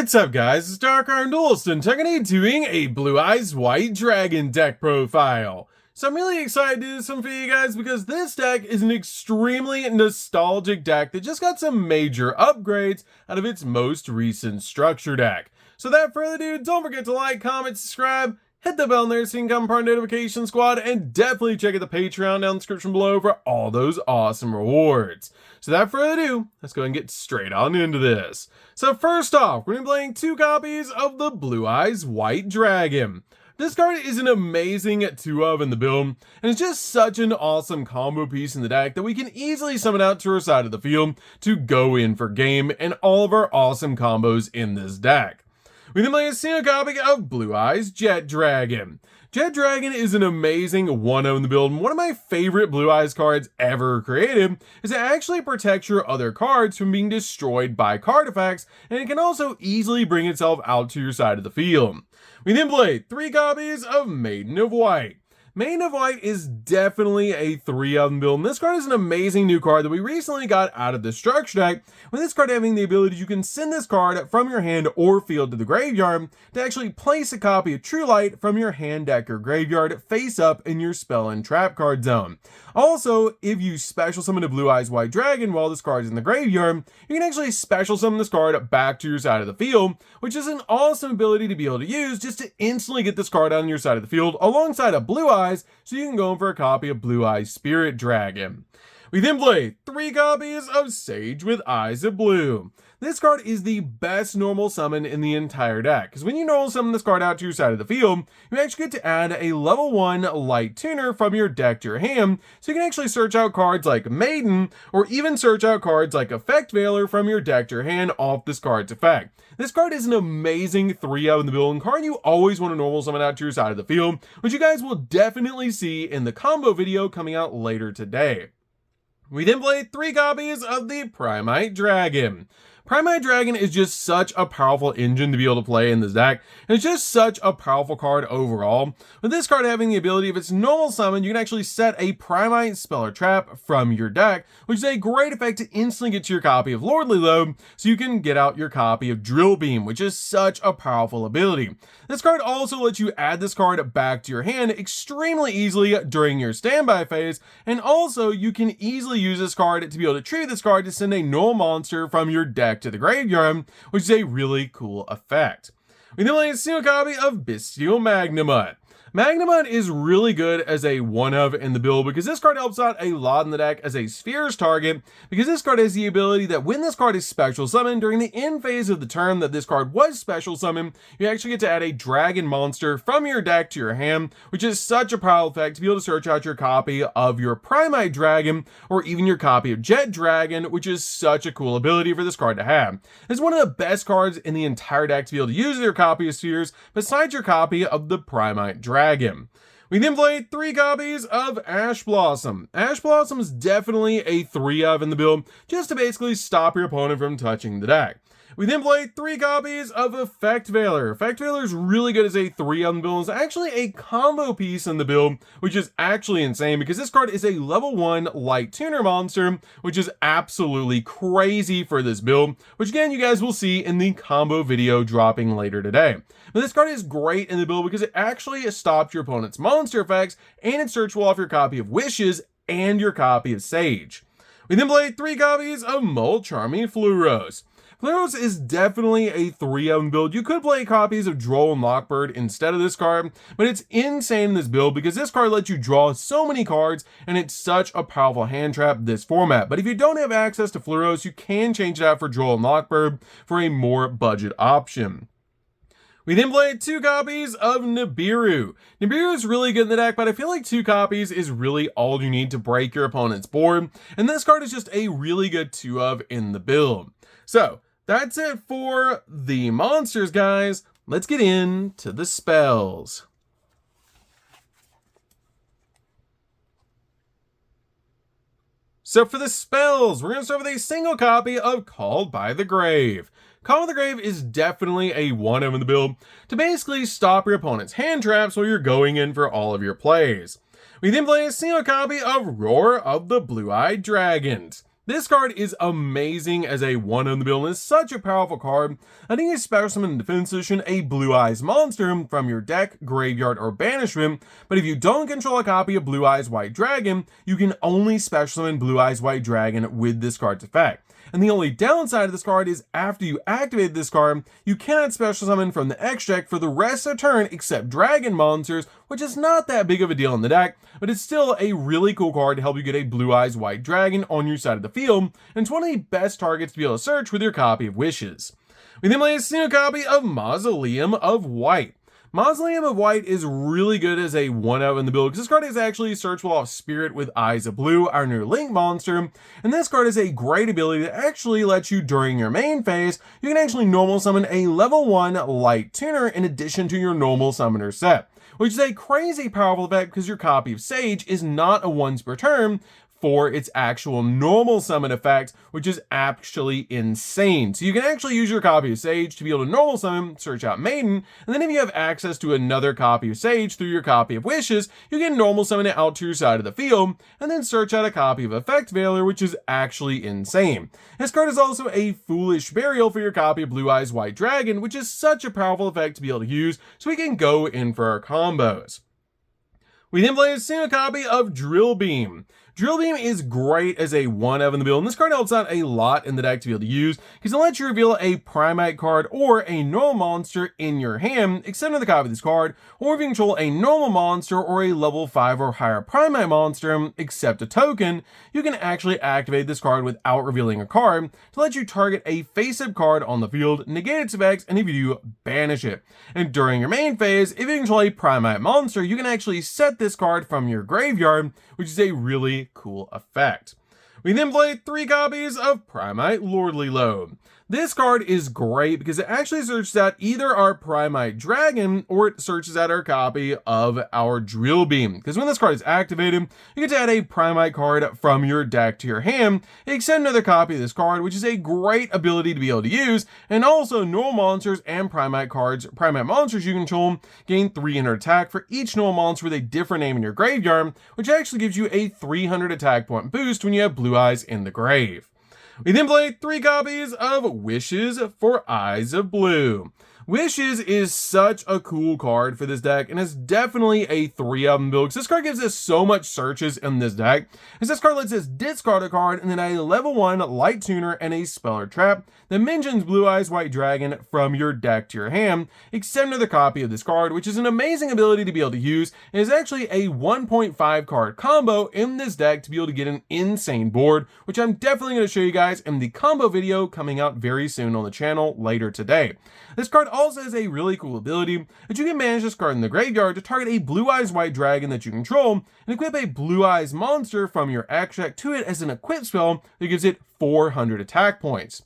What's up guys, it's DarkArmedDuelist and today doing a Blue-Eyes White Dragon deck profile. So I'm really excited to do this one for you guys because this deck is an extremely nostalgic deck that just got some major upgrades out of its most recent structure deck. So without further ado, don't forget to like, comment, subscribe, hit the bell in there so you can become part of the notification squad, and definitely check out the Patreon down in the description below for all those awesome rewards. So without further ado, let's go and get straight on into this. So first off, we're going to be playing 2 copies of the Blue-Eyes White Dragon. This card is an amazing 2-of in the build, and it's just such an awesome combo piece in the deck that we can easily summon out to our side of the field to go in for game and all of our awesome combos in this deck. We then play a single copy of Blue-Eyes Jet Dragon. Jet Dragon is an amazing 1-0 in the build, and one of my favorite Blue-Eyes cards ever created, is it actually protects your other cards from being destroyed by card effects, and it can also easily bring itself out to your side of the field. We then play 3 copies of Maiden of White. Maiden of White is definitely a 3-of build, and this card is an amazing new card that we recently got out of the structure deck, with this card having the ability you can send this card from your hand or field to the graveyard to actually place a copy of True Light from your hand, deck, or graveyard face up in your spell and trap card zone. Also, if you special summon a Blue-Eyes White Dragon while this card is in the graveyard, you can actually special summon this card back to your side of the field, which is an awesome ability to be able to use just to instantly get this card on your side of the field alongside a Blue-Eyes, so you can go in for a copy of Blue-Eyes Spirit Dragon. We then play 3 copies of Sage with Eyes of Blue. This card is the best normal summon in the entire deck, because when you normal summon this card out to your side of the field, you actually get to add a level 1 light tuner from your deck to your hand, so you can actually search out cards like Maiden, or even search out cards like Effect Veiler from your deck to your hand off this card's effect. This card is an amazing 3-of in the build, and card you always want to normal summon out to your side of the field, which you guys will definitely see in the combo video coming out later today. We then play 3 copies of the Primite Dragon. Primite Dragon is just such a powerful engine to be able to play in this deck, and it's just such a powerful card overall. With this card having the ability, if it's normal summon, you can actually set a Primite spell or trap from your deck, which is a great effect to instantly get to your copy of Lordly Lobe, so you can get out your copy of Drill Beam, which is such a powerful ability. This card also lets you add this card back to your hand extremely easily during your standby phase, and also you can easily use this card to be able to trigger this card to send a null monster from your deck to the graveyard, which is a really cool effect. We then play a single copy of Bestial Magnamut. Magnamut is really good as a 1-of in the build because this card helps out a lot in the deck as a Spheres target, because this card has the ability that when this card is special summoned during the end phase of the turn that this card was special summoned, you actually get to add a dragon monster from your deck to your hand, which is such a powerful effect to be able to search out your copy of your Primite Dragon or even your copy of Jet Dragon, which is such a cool ability for this card to have. It's one of the best cards in the entire deck to be able to use your copy of Spheres besides your copy of the Primite Dragon. We then play 3 copies of Ash Blossom. Ash Blossom is definitely a 3-of in the build, just to basically stop your opponent from touching the deck. We then play 3 copies of Effect Veiler. Effect Veiler is really good as a 3-of in the build. It's actually a combo piece in the build, which is actually insane because this card is a level 1 light tuner monster, which is absolutely crazy for this build, which again you guys will see in the combo video dropping later today. But this card is great in the build because it actually stops your opponent's monster effects, and it's searchable off your copy of Wishes and your copy of Sage. We then play 3 copies of Molcharmy Fluros. Fluros is definitely a 3-of build. You could play copies of Droll and Lockbird instead of this card, but it's insane in this build because this card lets you draw so many cards, and it's such a powerful hand trap this format. But if you don't have access to Fluros, you can change it out for Droll and Lockbird for a more budget option. We then play 2 copies of Nibiru. Nibiru is really good in the deck, but I feel like 2 copies is really all you need to break your opponent's board, and this card is just a really good 2-of in the build. So that's it for the monsters, guys. Let's get into the spells. So for the spells, we're going to start with a single copy of Called by the Grave. Call of the Grave is definitely a 1-of in the build to basically stop your opponent's hand traps while you're going in for all of your plays. We then play a single copy of Roar of the Blue-Eyed Dragons. This card is amazing as a one in the build and is such a powerful card. I think you special summon in defense position a Blue-Eyes monster from your deck, graveyard, or banishment, but if you don't control a copy of Blue-Eyes White Dragon, you can only special summon Blue-Eyes White Dragon with this card's effect. And the only downside of this card is after you activate this card, you cannot special summon from the X deck for the rest of the turn except dragon monsters, which is not that big of a deal in the deck, but it's still a really cool card to help you get a Blue-Eyes White Dragon on your side of the field, and it's one of the best targets to be able to search with your copy of Wishes. We then play a single copy of Mausoleum of White. Mausoleum of White is really good as a 1-of in the build because this card is actually searchable off Spirit with Eyes of Blue, our new Link monster, and this card is a great ability that actually lets you, during your main phase, you can actually normal summon a level 1 Light Tuner in addition to your normal summoner set, which is a crazy powerful effect because your copy of Sage is not a once per turn for its actual normal summon effect, which is actually insane. So you can actually use your copy of Sage to be able to normal summon, search out Maiden, and then if you have access to another copy of Sage through your copy of Wishes, you can normal summon it out to your side of the field, and then search out a copy of Effect Veiler, which is actually insane. This card is also a Foolish Burial for your copy of Blue-Eyes White Dragon, which is such a powerful effect to be able to use, so we can go in for our combos. We then play a single copy of Drill Beam. Drill Beam is great as a 1-of in the build, and this card helps out a lot in the deck to be able to use, because it lets you reveal a Primite card or a normal monster in your hand, except for the copy of this card, or if you control a normal monster or a level 5 or higher Primite monster, except a token, you can actually activate this card without revealing a card, to let you target a face-up card on the field, negate its effects, and if you do, banish it. And during your main phase, if you control a Primite monster, you can actually set this card from your graveyard, which is a really cool effect. We then play 3 copies of Primite Lordly Load. This card is great because it actually searches out either our Primite Dragon or it searches out our copy of our Drill Beam. Because when this card is activated, you get to add a Primite card from your deck to your hand, extend another copy of this card, which is a great ability to be able to use, and also normal monsters and Primite cards, Primite monsters you control, gain 300 attack for each normal monster with a different name in your graveyard, which actually gives you a 300 attack point boost when you have Blue-Eyes in the grave. We then play 3 copies of Wishes for Eyes of Blue. Wishes is such a cool card for this deck, and it's definitely a 3-of build, because this card gives us so much searches in this deck, as this card lets us discard a card, and then a level 1 Light Tuner and a Speller Trap that mentions Blue-Eyes White Dragon from your deck to your hand, except another copy of this card, which is an amazing ability to be able to use, and is actually a 1.5 card combo in this deck to be able to get an insane board, which I'm definitely going to show you guys in the combo video coming out very soon on the channel later today. This card also has a really cool ability that you can manage this card in the graveyard to target a Blue-Eyes White Dragon that you control and equip a Blue-Eyes monster from your X deck to it as an equip spell that gives it 400 attack points,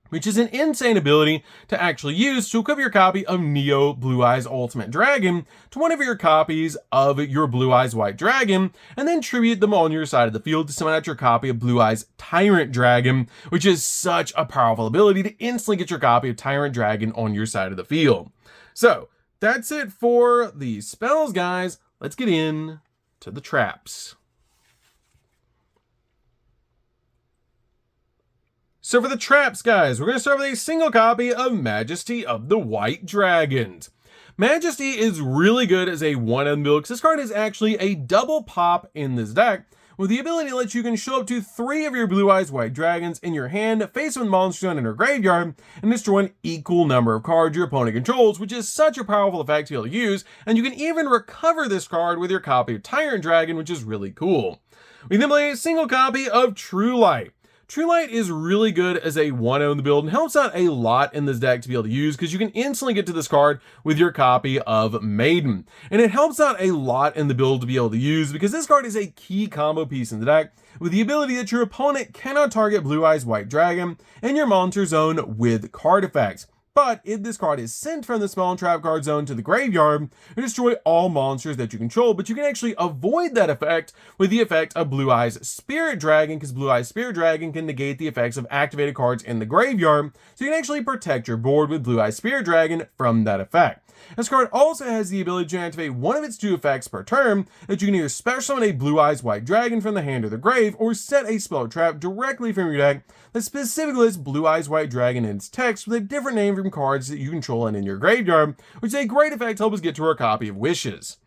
which is an insane ability to actually use to equip your copy of Neo Blue-Eyes Ultimate Dragon to one of your copies of your Blue-Eyes White Dragon, and then tribute them on your side of the field to summon out your copy of Blue-Eyes Tyrant Dragon, which is such a powerful ability to instantly get your copy of Tyrant Dragon on your side of the field. So, that's it for the spells, guys. Let's get in to the traps. So for the traps, guys, we're going to start with a single copy of Majesty of the White Dragons. Majesty is really good as a 1-of build because this card is actually a double pop in this deck, with the ability to let you can show up to 3 of your Blue-Eyes White Dragons in your hand, face with monster in your graveyard, and destroy an equal number of cards your opponent controls, which is such a powerful effect to be able to use, and you can even recover this card with your copy of Tyrant Dragon, which is really cool. We then play a single copy of True Light. True Light is really good as a 1-of in the build and helps out a lot in this deck to be able to use because you can instantly get to this card with your copy of Maiden. And it helps out a lot in the build to be able to use because this card is a key combo piece in the deck with the ability that your opponent cannot target Blue-Eyes White Dragon in your monster zone with card effects. But if this card is sent from the spell and trap card zone to the graveyard, you destroy all monsters that you control, but you can actually avoid that effect with the effect of Blue-Eyes Spirit Dragon, because Blue-Eyes Spirit Dragon can negate the effects of activated cards in the graveyard, so you can actually protect your board with Blue-Eyes Spirit Dragon from that effect. This card also has the ability to activate one of its 2 effects per turn, that you can either special summon a Blue-Eyes White Dragon from the hand or the grave, or set a spell or trap directly from your deck that specifically lists Blue-Eyes White Dragon in its text with a different name from cards that you control and in your graveyard, which is a great effect to help us get to our copy of Wishes.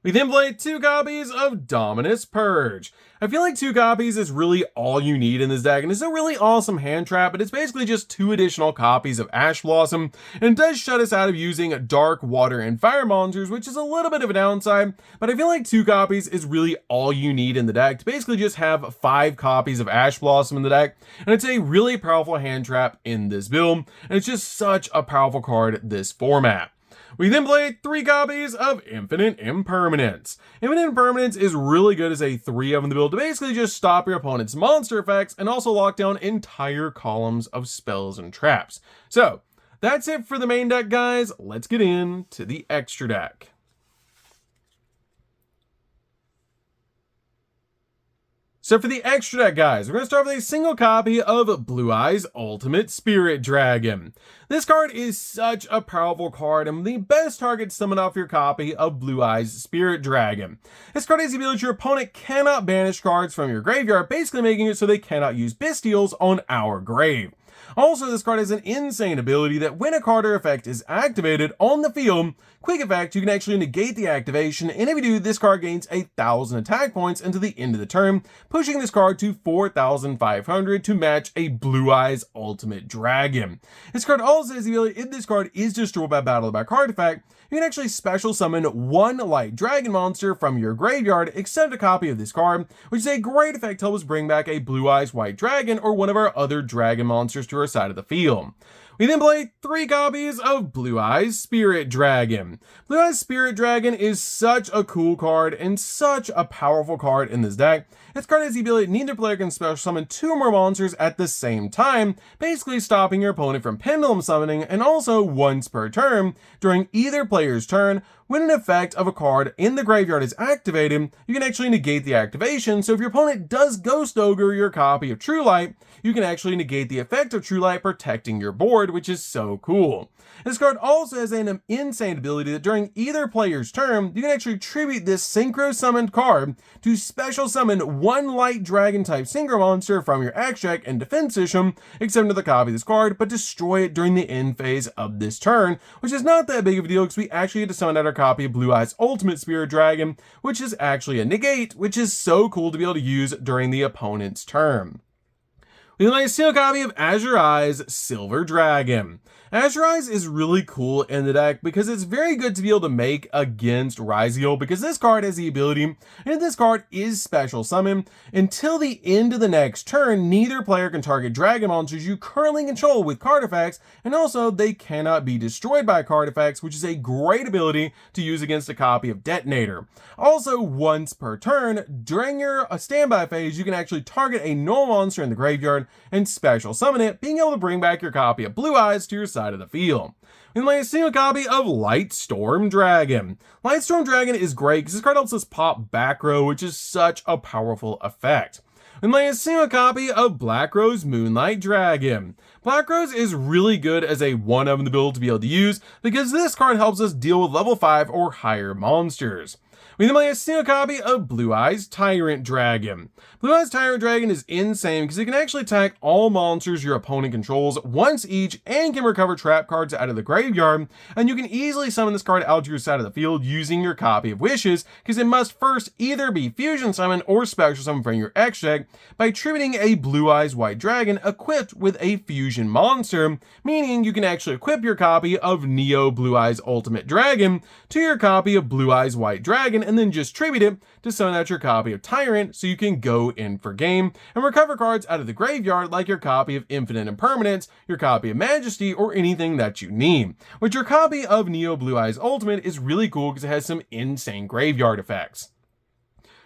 We then play 2 copies of Dominus Purge. I feel like 2 copies is really all you need in this deck, and it's a really awesome hand trap, but it's basically just 2 additional copies of Ash Blossom, and it does shut us out of using dark, water, and fire monsters, which is a little bit of a downside, but I feel like 2 copies is really all you need in the deck to basically just have 5 copies of Ash Blossom in the deck, and it's a really powerful hand trap in this build, and it's just such a powerful card this format. We then play 3 copies of Infinite Impermanence. Infinite Impermanence is really good as a 3-of in the build to basically just stop your opponent's monster effects and also lock down entire columns of spells and traps. So, that's it for the main deck, guys. Let's get into the extra deck. So for the extra deck, guys, we're going to start with a single copy of Blue-Eyes Ultimate Spirit Dragon. This card is such a powerful card and the best target to summon off your copy of Blue-Eyes Spirit Dragon. This card has the ability your opponent cannot banish cards from your graveyard, basically making it so they cannot use Bystials on our grave. Also, this card has an insane ability that when a card or effect is activated on the field, quick effect, you can actually negate the activation, and if you do, this card gains 1,000 attack points until the end of the turn, pushing this card to 4,500 to match a Blue-Eyes Ultimate Dragon. This card also has the ability, if this card is destroyed by battle by card effect, you can actually special summon 1 light dragon monster from your graveyard, except a copy of this card, which is a great effect to help us bring back a Blue-Eyes White Dragon or one of our other dragon monsters to our side of the field. We then play 3 copies of Blue-Eyes Spirit Dragon. Blue-Eyes Spirit Dragon is such a cool card and such a powerful card in this deck. This card has the ability neither player can special summon 2 more monsters at the same time, basically stopping your opponent from pendulum summoning, and also once per turn, during either player's turn, when an effect of a card in the graveyard is activated, you can actually negate the activation, so if your opponent does Ghost Ogre your copy of True Light, you can actually negate the effect of True Light protecting your board, which is so cool. This card also has an insane ability that during either player's turn, you can actually tribute this synchro summoned card to special summon 1 light dragon type synchro monster from your axe deck and defense system, except another copy of this card, but destroy it during the end phase of this turn, which is not that big of a deal because we actually get to summon out our copy of Blue-Eyes Ultimate Spirit Dragon, which is actually a negate, which is so cool to be able to use during the opponent's turn. We then play a single copy of Azure Eyes Silver Dragon. Azure Eyes is really cool in the deck because it's very good to be able to make against Yugioh, because this card has the ability, and if this card is special summon, until the end of the next turn, neither player can target dragon monsters you currently control with card effects, and also they cannot be destroyed by card effects, which is a great ability to use against a copy of Detonator. Also, once per turn, during your standby phase, you can actually target a normal monster in the graveyard and special summon it, being able to bring back your copy of Blue Eyes to your side of the field. We play a single copy of Lightstorm Dragon. Lightstorm Dragon is great because this card helps us pop back row, which is such a powerful effect. We play a single copy of Black Rose Moonlight Dragon. Black Rose is really good as a 1-of in the build to be able to use because this card helps us deal with level 5 or higher monsters. We then play a single copy of Blue-Eyes Tyrant Dragon. Blue-Eyes Tyrant Dragon is insane because it can actually attack all monsters your opponent controls once each and can recover trap cards out of the graveyard, and you can easily summon this card out to your side of the field using your copy of Wishes because it must first either be fusion summoned or special summoned from your X deck by tributing a Blue-Eyes White Dragon equipped with a fusion monster, meaning you can actually equip your copy of Neo Blue-Eyes Ultimate Dragon to your copy of Blue-Eyes White Dragon and then just tribute it to summon out your copy of Tyrant so you can go in for game and recover cards out of the graveyard like your copy of Infinite Impermanence, your copy of Majesty, or anything that you need. Which your copy of Neo Blue-Eyes Ultimate is really cool because it has some insane graveyard effects.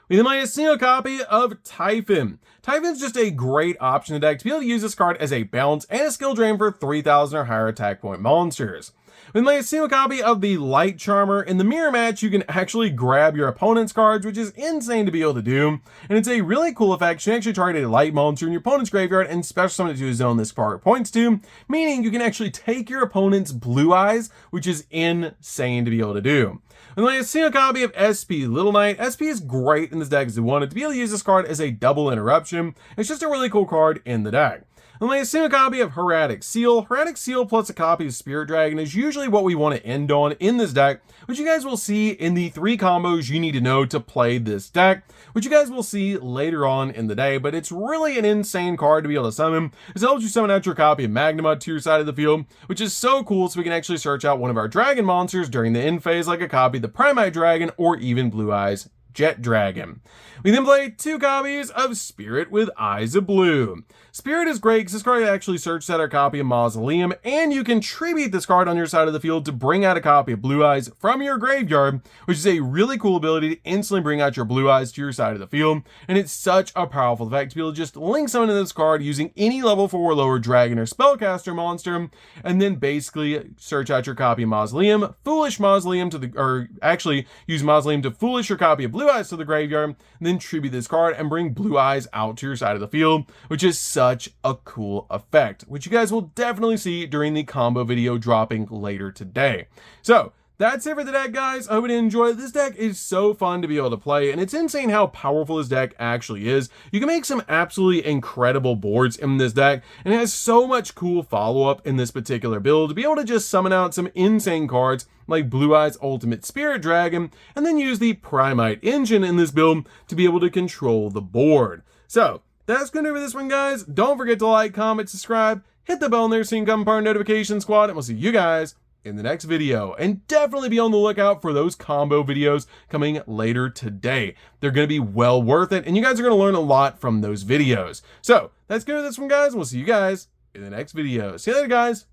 We then play a single copy of Typhon. Typhon's just a great option in the deck to be able to use this card as a bounce and a skill drain for 3,000 or higher attack point monsters. With my single copy of the Light Charmer, in the mirror match, you can actually grab your opponent's cards, which is insane to be able to do. And it's a really cool effect. You can actually target a light monster in your opponent's graveyard and special summon it to a zone this card points to, meaning you can actually take your opponent's blue eyes, which is insane to be able to do. And then I have a single copy of SP Little Knight. SP is great in this deck as you wanted to be able to use this card as a double interruption. It's just a really cool card in the deck. And then I have a single copy of Hieratic Seal. Hieratic Seal plus a copy of Spirit Dragon is usually what we want to end on in this deck, which you guys will see in the 3 combos you need to know to play this deck, which you guys will see later on in the day. But it's really an insane card to be able to summon. It helps you summon out your copy of Magnemite to your side of the field, which is so cool, so we can actually search out one of our dragon monsters during the end phase, like a copy of the Primite Dragon or even Blue-Eyes Jet Dragon. We then play 2 copies of Spirit with Eyes of Blue. Spirit is great because this card actually searches out our copy of Mausoleum, and you can tribute this card on your side of the field to bring out a copy of Blue Eyes from your graveyard, which is a really cool ability to instantly bring out your Blue Eyes to your side of the field. And it's such a powerful effect to be able to just link summon this card using any level 4 or lower dragon or spellcaster monster, and then basically search out your copy of Mausoleum, Foolish Mausoleum to the, or actually use Mausoleum to Foolish your copy of Blue Eyes to the graveyard, and then tribute this card and bring Blue Eyes out to your side of the field, which is such a cool effect, which you guys will definitely see during the combo video dropping later today. So that's it for the deck, guys. I hope you enjoyed. This deck is so fun to be able to play, and it's insane how powerful this deck actually is. You can make some absolutely incredible boards in this deck, and it has so much cool follow-up in this particular build to be able to just summon out some insane cards like Blue Eyes Ultimate Spirit Dragon, and then use the Primite engine in this build to be able to control the board. So that's going to do for this one, guys. Don't forget to like, comment, subscribe, hit the bell in there so you can become part of the notification squad, and we'll see you guys in the next video. And definitely be on the lookout for those combo videos coming later today. They're going to be well worth it, and you guys are going to learn a lot from those videos. So that's going to do for this one, guys, and we'll see you guys in the next video. See you later, guys.